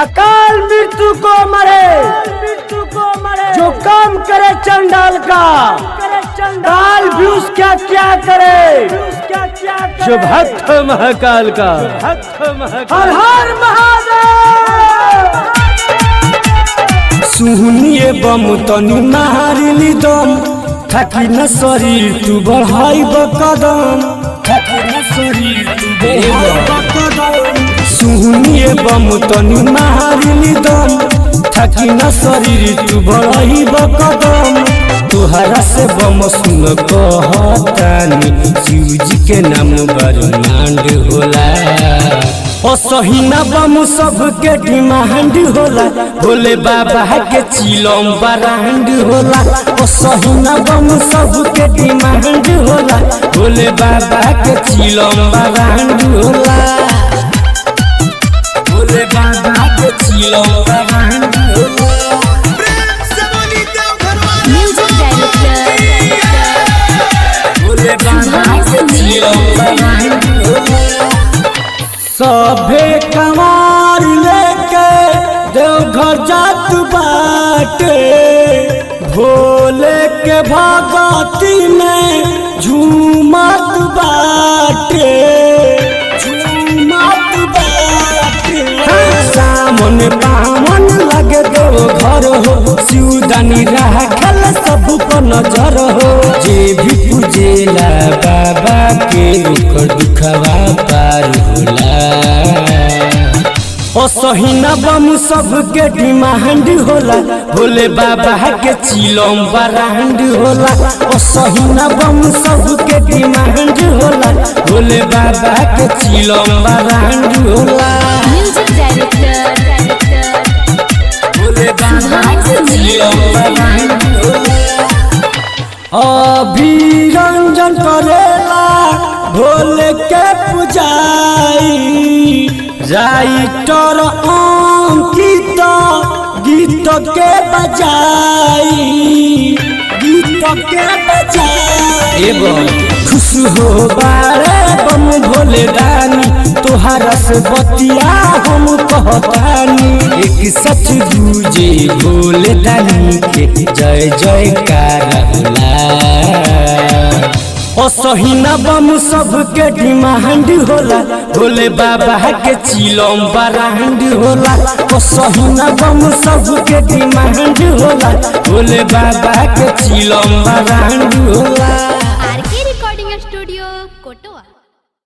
अकाल मृत्यु को मरे जो काम करे चंडाल का, काल भी उसका क्या करे जो भक्त महाकाल का। हर हर महादेव। सुनिए बम तनी मारिली दम, थकी न शरीर तू बढ़ाई कदम, थकी न शरीर तू बढ़ाई कदम। सुनिए बम तनी मारिली दम, थकी न शरीर तू बढ़ाई कदम। तुहरा से बम सुन कहतानी, शिव जी के नाम बरमांड होला। ओ सहीना बम सबके डिमांड होला, भोले बाबा के चिलम बरांड होला। ओ सहीना बम सबके डिमांड होला, भोले बाबा के चिलम बरांड होला। भोले बाबा के चिलम बरांड होला। भोले बाबा के चिलम बरांड होला। सभे कमार लेके देवघर जात बाटे, भोले के भगती में झूमत बाटे, झूमत बाटे। सामने पावन लगे देवघर हो, शिवदानी राखल सब पर नजर हो। जे भी पूजेला बाबा के ओकर दुखवा पार होला। ओ सहीना बम सबके डिमांड होला, भोले बाबा के चिलम बरांड होला। ओ सहीना बम सबके डिमांड होला, भोले बाबा के चिलम बरांड होला। भोले बाबा के चिलम बरांड होला। अभिरंजन करेला भोले के पुजाई, राइटर अंकित गीत के बजाई, गीत के बजाई। खुश हो बारे बम भोले दानी, तोहरा से बतिया हम कहतानी। एक सच दूजे भोले दानी के जय जयकार होला। ओ सहीना बम सबके डिमांड होला, भोले बाबा के चिलम बरांड होला। ओ सहीना बम सबके डिमांड होला, भोले बाबा के चिलम बरांड होला।